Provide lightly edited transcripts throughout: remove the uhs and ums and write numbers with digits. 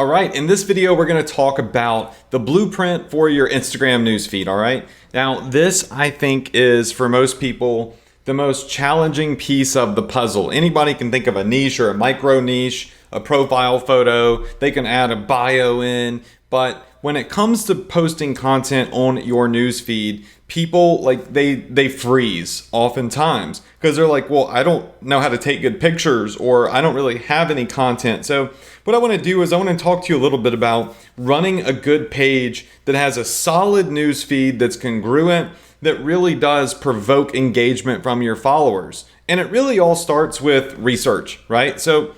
All right, in this video, we're gonna talk about the blueprint for your Instagram newsfeed, all right? Now, this, I think, is, for most people, the most challenging piece of the puzzle. Anybody can think of a niche or a micro niche, a profile photo, they can add a bio in, but when it comes to posting content on your newsfeed, people they freeze oftentimes because they're like, well, I don't know how to take good pictures, or I don't really have any content. So what I want to do is I want to talk to you a little bit about running a good page that has a solid newsfeed that's congruent, that really does provoke engagement from your followers. And it really all starts with research, right? So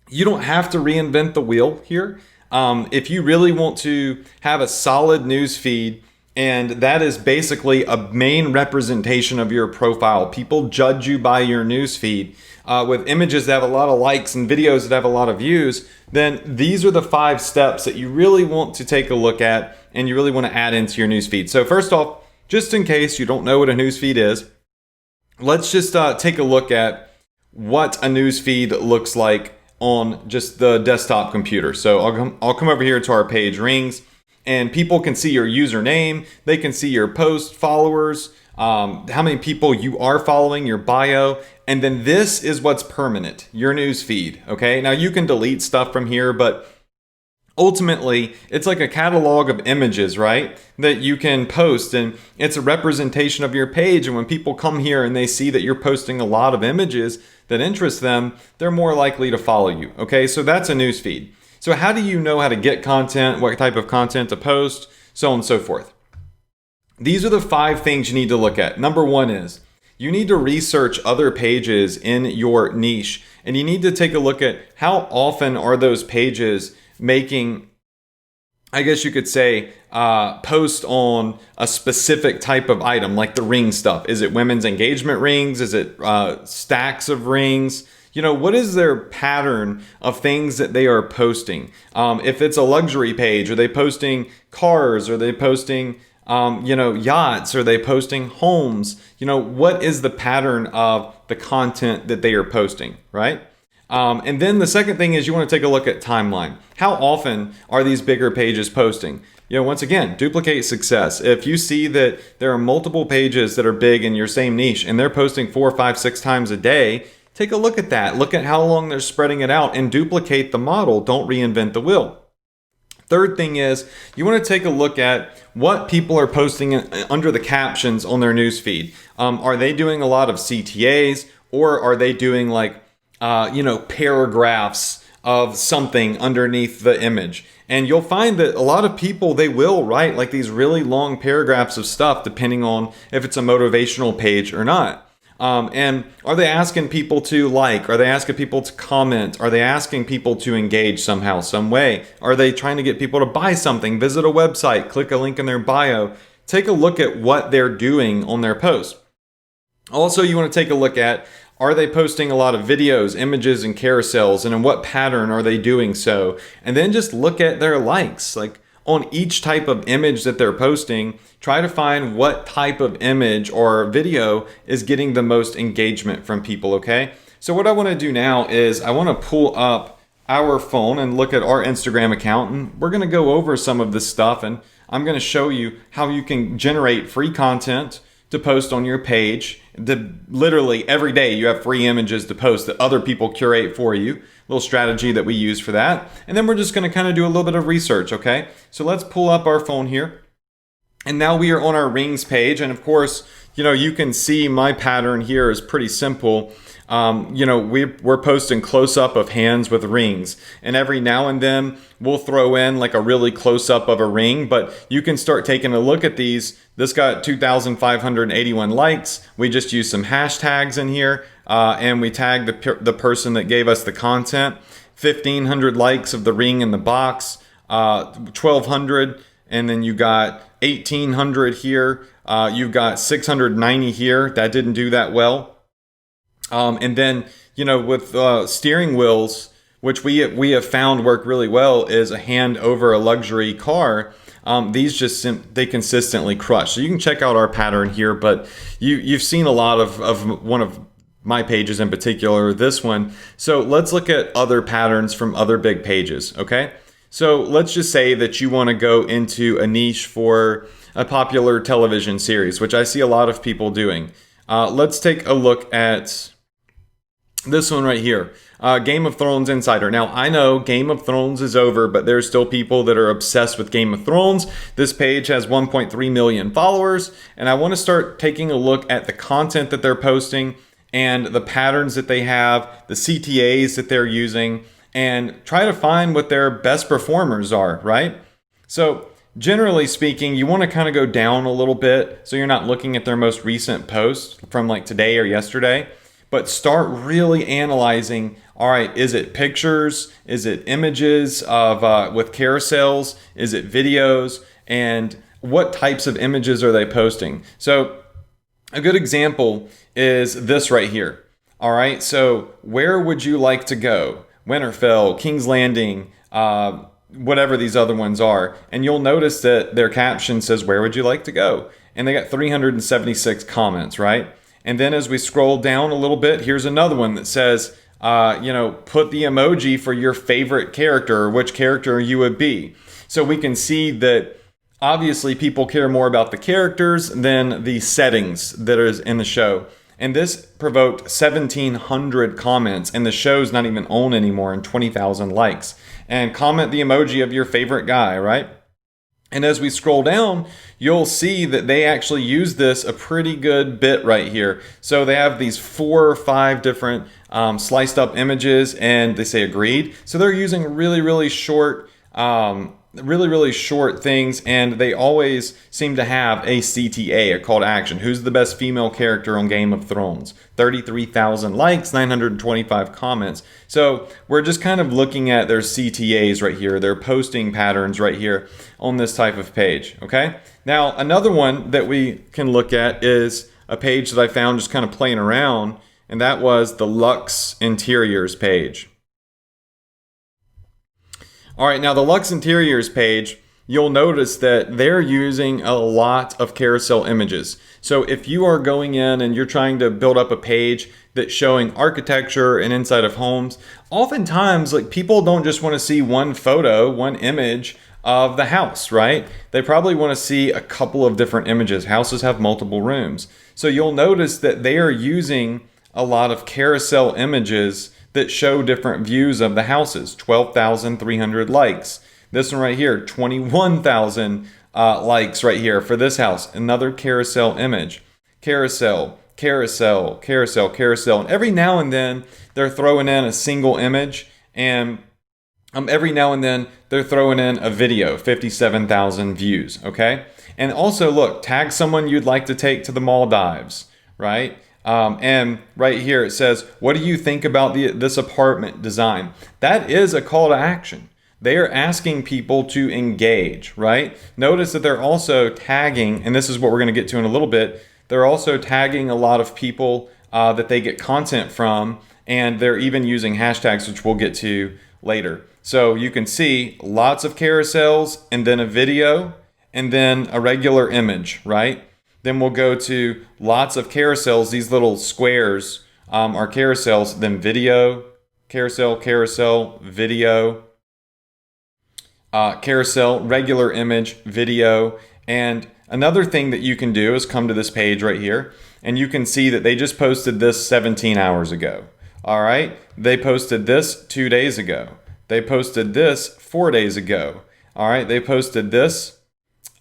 you don't have to reinvent the wheel here. If you really want to have a solid news feed, and that is basically a main representation of your profile, people judge you by your news feed with images that have a lot of likes and videos that have a lot of views, then these are the 5 steps that you really want to take a look at and you really want to add into your news feed. So first off, just in case you don't know what a news feed is, let's just take a look at what a news feed looks like on just the desktop computer. So I'll come over here to our page Rings, and people can see your username, they can see your post followers, how many people you are following, your bio, and then this is what's permanent, your news feed. Okay, now you can delete stuff from here, but ultimately, it's like a catalog of images, right, that you can post, and it's a representation of your page. And when people come here and they see that you're posting a lot of images that interest them, they're more likely to follow you. Okay, so that's a news feed. So how do you know how to get content, what type of content to post, so on and so forth? These are the 5 things you need to look at. Number 1 is you need to research other pages in your niche, and you need to take a look at how often are those pages making, I guess you could say, post on a specific type of item, like the ring stuff. Is it women's engagement rings? Is it stacks of rings? You know, what is their pattern of things that they are posting? If it's a luxury page, are they posting cars? Are they posting, yachts? Are they posting homes? You know, what is the pattern of the content that they are posting, right? And then the second thing is you want to take a look at timeline. How often are these bigger pages posting? You know, once again, duplicate success. If you see that there are multiple pages that are big in your same niche and they're posting 4, 5, 6 times a day, take a look at that. Look at how long they're spreading it out and duplicate the model. Don't reinvent the wheel. Third thing is you want to take a look at what people are posting under the captions on their newsfeed. Are they doing a lot of CTAs, or are they doing paragraphs of something underneath the image? And you'll find that a lot of people, they will write like these really long paragraphs of stuff depending on if it's a motivational page or not. And are they asking people to like? Are they asking people to comment? Are they asking people to engage somehow, some way? Are they trying to get people to buy something, visit a website, click a link in their bio? Take a look at what they're doing on their post. Also, you want to take a look at, are they posting a lot of videos, images, and carousels? And in what pattern are they doing so? And then just look at their likes. Like on each type of image that they're posting, try to find what type of image or video is getting the most engagement from people, okay? So what I want to do now is I want to pull up our phone and look at our Instagram account, and we're going to go over some of this stuff, and I'm going to show you how you can generate free content to post on your page. Literally every day you have free images to post that other people curate for you. Little strategy that we use for that. And then we're just going to kind of do a little bit of research, okay? So let's pull up our phone here. And now we are on our Rings page. And of course, you can see my pattern here is pretty simple. We're posting close up of hands with rings, and every now and then we'll throw in like a really close up of a ring, but you can start taking a look at these. This got 2,581 likes. We just used some hashtags in here, and we tagged the person that gave us the content. 1,500 likes of the ring in the box, 1,200, and then you got 1,800 here. You've got 690 here. That didn't do that well. And then, with steering wheels, which we have found work really well, is a hand over a luxury car. These they consistently crush. So you can check out our pattern here, but you've seen a lot of one of my pages in particular, this one. So let's look at other patterns from other big pages, okay? So let's just say that you want to go into a niche for a popular television series, which I see a lot of people doing. Let's take a look at this one right here, Game of Thrones Insider. Now, I know Game of Thrones is over, but there's still people that are obsessed with Game of Thrones. This page has 1.3 million followers, and I want to start taking a look at the content that they're posting and the patterns that they have, the CTAs that they're using, and try to find what their best performers are, right? So generally speaking, you want to kind of go down a little bit so you're not looking at their most recent posts from like today or yesterday, but start really analyzing, all right, is it pictures? Is it images of with carousels? Is it videos? And what types of images are they posting? So a good example is this right here. All right, so where would you like to go? Winterfell, King's Landing, whatever these other ones are. And you'll notice that their caption says, where would you like to go? And they got 376 comments, right? And then as we scroll down a little bit, here's another one that says, put the emoji for your favorite character or which character you would be. So we can see that obviously people care more about the characters than the settings that is in the show. And this provoked 1,700 comments, and the show's not even on anymore, and 20,000 likes. And comment the emoji of your favorite guy, right? And as we scroll down, you'll see that they actually use this a pretty good bit right here. So they have these 4 or 5 different sliced up images, and they say agreed. So they're using really short things, and they always seem to have a CTA, a call to action. Who's the best female character on Game of Thrones? 33,000 likes, 925 comments. So we're just kind of looking at their CTAs right here, their posting patterns right here on this type of page, okay? Now, another one that we can look at is a page that I found just kind of playing around, and that was the Luxe Interiors page. All right, now the Luxe Interiors page, you'll notice that they're using a lot of carousel images. So if you are going in and you're trying to build up a page that's showing architecture and inside of homes, oftentimes like people don't just want to see one photo, one image of the house, right? They probably want to see a couple of different images. Houses have multiple rooms. So you'll notice that they are using a lot of carousel images that show different views of the houses. 12,300 likes. This one right here, 21,000 likes right here for this house. Another carousel image. Carousel, carousel, carousel, carousel. And every now and then they're throwing in a single image, and every now and then they're throwing in a video, 57,000 views, okay? And also look, tag someone you'd like to take to the Maldives, right? And right here it says, what do you think about this apartment design? That is a call to action. They are asking people to engage, right? Notice that they're also tagging, and this is what we're going to get to in a little bit, they're also tagging a lot of people that they get content from, and they're even using hashtags, which we'll get to later. So you can see lots of carousels, and then a video, and then a regular image, right? Then we'll go to lots of carousels. These little squares are carousels. Then video, carousel, carousel, video, carousel, regular image, video. And another thing that you can do is come to this page right here, and you can see that they just posted this 17 hours ago. All right. They posted this 2 days ago. They posted this 4 days ago. All right. They posted this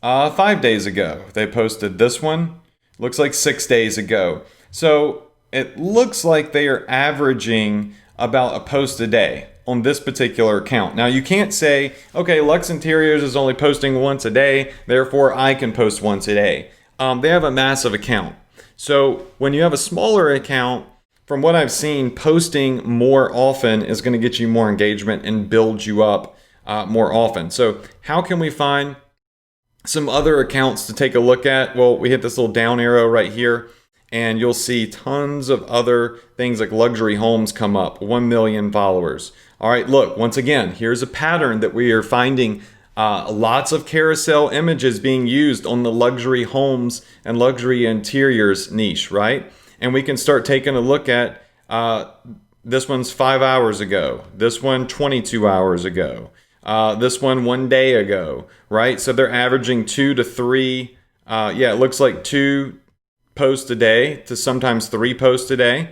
5 days ago. They posted this one, looks like 6 days ago. So it looks like they are averaging about a post a day on this particular account. Now you can't say, okay, Luxe Interiors is only posting once a day, therefore I can post once a day. They have a massive account. So when you have a smaller account, from what I've seen, posting more often is going to get you more engagement and build you up more often. So how can we find some other accounts to take a look at? Well, we hit this little down arrow right here, and you'll see tons of other things like luxury homes come up, 1 million followers. All right, look, once again, here's a pattern that we are finding lots of carousel images being used on the luxury homes and luxury interiors niche, right? And we can start taking a look at this one's 5 hours ago, this one 22 hours ago. This one day ago, right? So they're averaging 2 to 3. Yeah, it looks like 2 posts a day to sometimes 3 posts a day.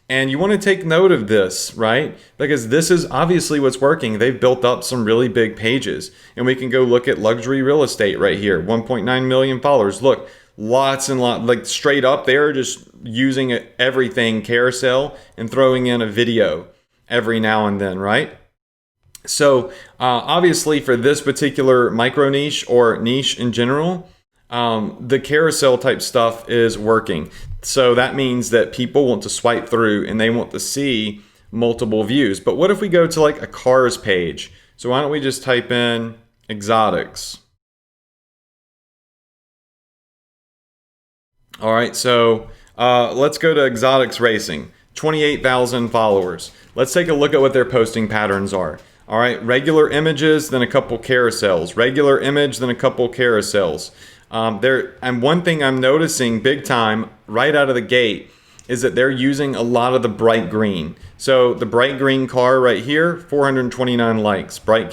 And you want to take note of this, right? Because this is obviously what's working. They've built up some really big pages. And we can go look at luxury real estate right here. 1.9 million followers. Look, lots and lots, like straight up, they're just using everything carousel and throwing in a video every now and then, right? So obviously for this particular micro niche or niche in general, the carousel type stuff is working. So that means that people want to swipe through and they want to see multiple views. But what if we go to like a cars page? So why don't we just type in exotics? All right, so let's go to exotics racing. 28,000 followers. Let's take a look at what their posting patterns are. All right, regular images, then a couple carousels. Regular image, then a couple carousels. And one thing I'm noticing big time right out of the gate is that they're using a lot of the bright green. So the bright green car right here, 429 likes. Bright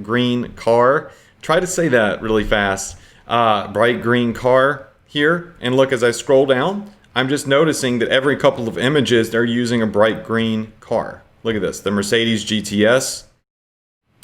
green car. Try to say that really fast. Bright green car here. And look, as I scroll down, I'm just noticing that every couple of images, they're using a bright green car. Look at this, the Mercedes GTS.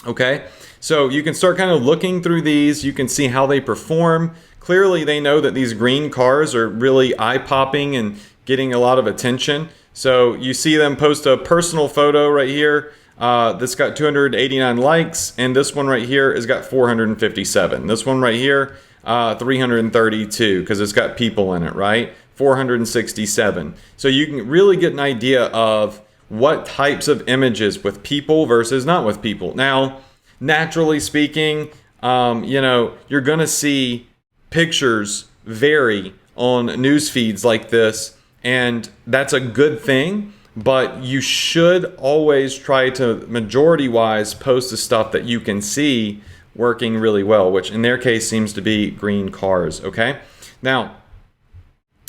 Okay, so you can start kind of looking through these. You can see how they perform. Clearly, they know that these green cars are really eye-popping and getting a lot of attention. So you see them post a personal photo right here. This got 289 likes, and this one right here has got 457. This one right here, 332, because it's got people in it, right? 467. So you can really get an idea of what types of images with people versus not with people. Now, naturally speaking, you're going to see pictures vary on news feeds like this, and that's a good thing, but you should always try to, majority-wise, post the stuff that you can see working really well, which in their case seems to be green cars, okay? Now,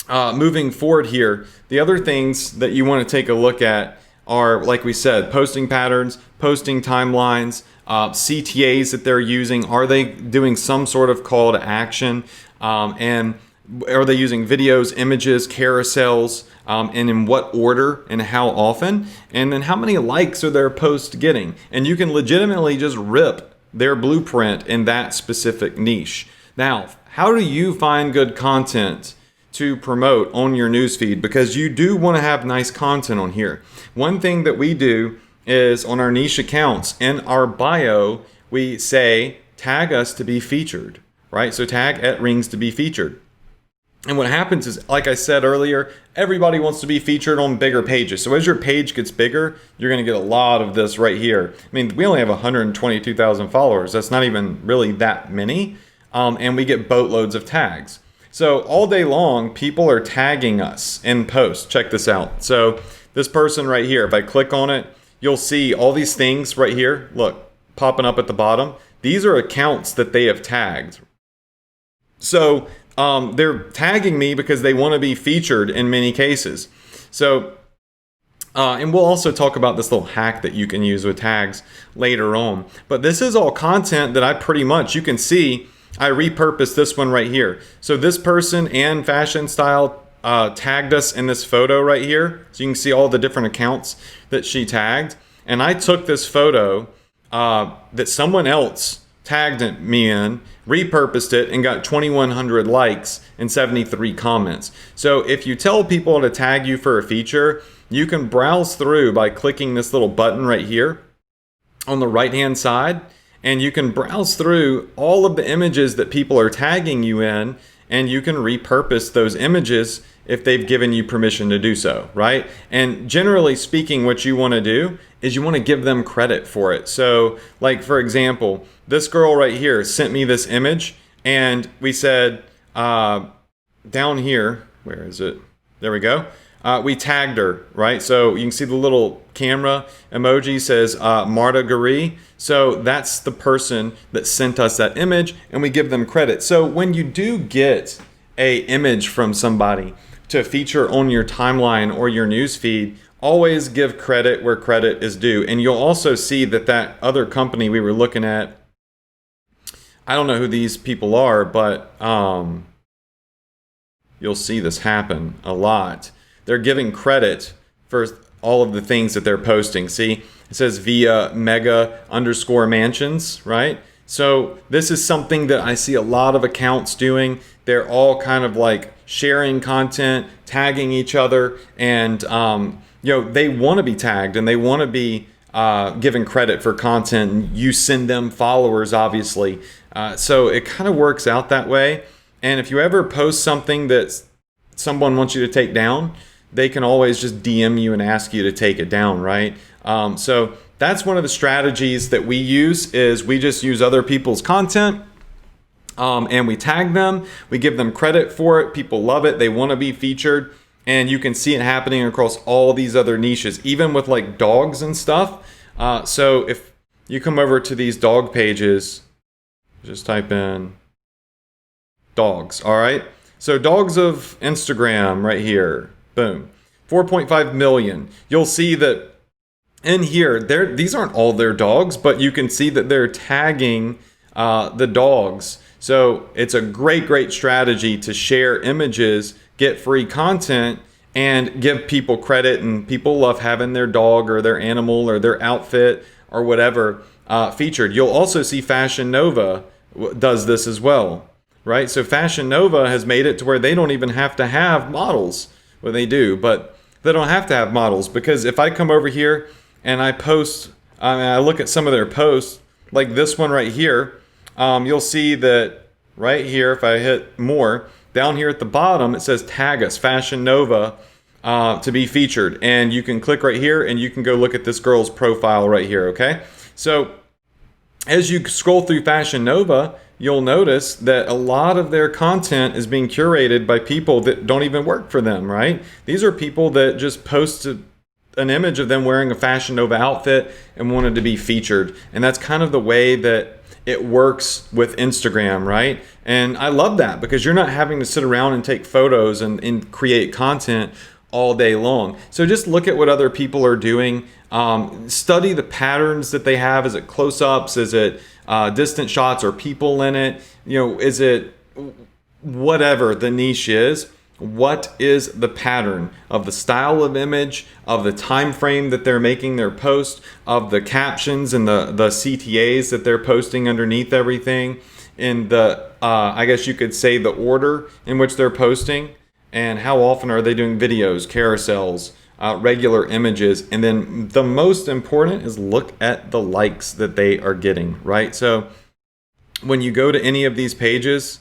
moving forward here, the other things that you want to take a look at are, like we said, posting patterns, posting timelines, CTAs that they're using. Are they doing some sort of call to action? And are they using videos, images, carousels, and in what order and how often? And then how many likes are their posts getting? And you can legitimately just rip their blueprint in that specific niche. Now, how do you find good content to promote on your newsfeed? Because you do want to have nice content on here. One thing that we do is on our niche accounts, in our bio, we say, tag us to be featured, right? So tag @Rings to be featured. And what happens is, like I said earlier, everybody wants to be featured on bigger pages. So as your page gets bigger, you're going to get a lot of this right here. I mean, we only have 122,000 followers. That's not even really that many. And we get boatloads of tags. So all day long, people are tagging us in posts. Check this out. So this person right here, if I click on it, you'll see all these things right here. Look, popping up at the bottom. These are accounts that they have tagged. So they're tagging me because they want to be featured in many cases. So, and we'll also talk about this little hack that you can use with tags later on. But this is all content that I pretty much, you can see, I repurposed this one right here. So this person and Fashion Style tagged us in this photo right here. So you can see all the different accounts that she tagged. And I took this photo that someone else tagged me in, repurposed it, and got 2,100 likes and 73 comments. So if you tell people to tag you for a feature, you can browse through by clicking this little button right here on the right hand side. And you can browse through all of the images that people are tagging you in, and you can repurpose those images if they've given you permission to do so, right? And generally speaking, what you want to do is you want to give them credit for it. So, like, for example, this girl right here sent me this image, and we said down here, where is it? There we go. We tagged her, right? So you can see the little camera emoji says Marta Guri. So that's the person that sent us that image, and we give them credit. So when you do get a image from somebody to feature on your timeline or your news feed, always give credit where credit is due. And you'll also see that that other company we were looking at, I don't know who these people are, but you'll see this happen a lot. They're giving credit for all of the things that they're posting. See, it says via mega_mansions, right? So this is something that I see a lot of accounts doing. They're all kind of like sharing content, tagging each other, and they want to be tagged and they want to be given credit for content. You send them followers, obviously. So it kind of works out that way. And if you ever post something that someone wants you to take down, they can always just DM you and ask you to take it down, right? So that's one of the strategies that we use, is we just use other people's content and we tag them. We give them credit for it. People love it. They want to be featured. And you can see it happening across all these other niches, even with like dogs and stuff. So if you come over to these dog pages, just type in dogs, all right? So dogs of Instagram right here, boom, 4.5 million. You'll see that in here, these aren't all their dogs, but you can see that they're tagging the dogs. So it's a great strategy to share images, get free content, and give people credit. And people love having their dog or their animal or their outfit or whatever featured. You'll also see Fashion Nova does this as well, right? So Fashion Nova has made it to where they don't even have to have models. Well, they do, but they don't have to have models, because if I come over here and I post, I look at some of their posts, like this one right here, you'll see that right here, if I hit more, down here at the bottom, it says tag us, Fashion Nova, to be featured. And you can click right here and you can go look at this girl's profile right here, okay? So as you scroll through Fashion Nova, you'll notice that a lot of their content is being curated by people that don't even work for them, right? These are people that just posted an image of them wearing a Fashion Nova outfit and wanted to be featured. And that's kind of the way that it works with Instagram, right? And I love that, because you're not having to sit around and take photos and create content all day long. So just look at what other people are doing. Study the patterns that they have. Is it close-ups? Is it distant shots or people in it? Is it whatever the niche is? What is the pattern of the style of image, of the time frame that they're making their post, of the captions and the CTAs that they're posting underneath everything, in the I guess you could say the order in which they're posting, and how often are they doing videos, carousels, regular images. And then the most important is look at the likes that they are getting, right? So when you go to any of these pages,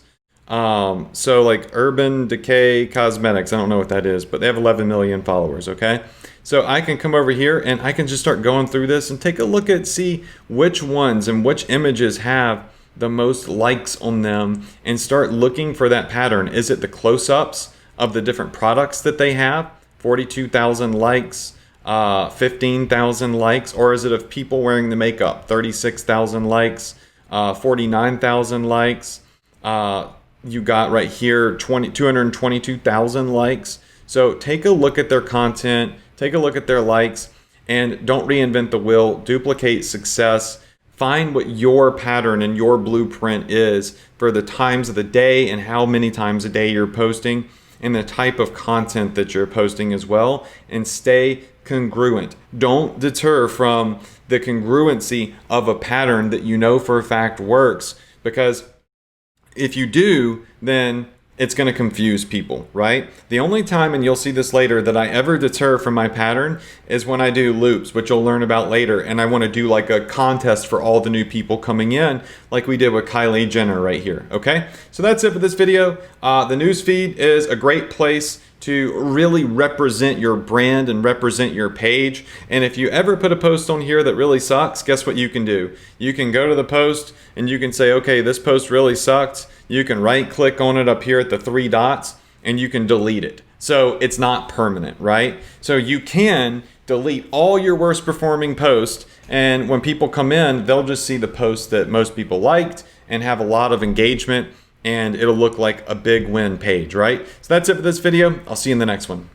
so like Urban Decay Cosmetics, I don't know what that is, but they have 11 million followers, okay? So I can come over here and I can just start going through this and take a look at, see which ones and which images have the most likes on them, and start looking for that pattern. Is it the close-ups of the different products that they have? 42,000 likes, 15,000 likes, or is it of people wearing the makeup? 36,000 likes, 49,000 likes, you got right here 222,000 likes. So take a look at their content, take a look at their likes, and don't reinvent the wheel. Duplicate success. Find what your pattern and your blueprint is for the times of the day and how many times a day you're posting, and the type of content that you're posting as well, and stay congruent. Don't deter from the congruency of a pattern that you know for a fact works, because if you do, then it's going to confuse people, right? The only time, and you'll see this later, that I ever deter from my pattern is when I do loops, which you'll learn about later, and I want to do like a contest for all the new people coming in, like we did with Kylie Jenner right here, okay? So that's it for this video. The newsfeed is a great place to really represent your brand and represent your page. And if you ever put a post on here that really sucks, guess what you can do? You can go to the post and you can say, okay, this post really sucked. You can right click on it up here at the 3 dots and you can delete it. So it's not permanent, right? So you can delete all your worst performing posts, and when people come in, they'll just see the posts that most people liked and have a lot of engagement, and it'll look like a big win page, right? So that's it for this video. I'll see you in the next one.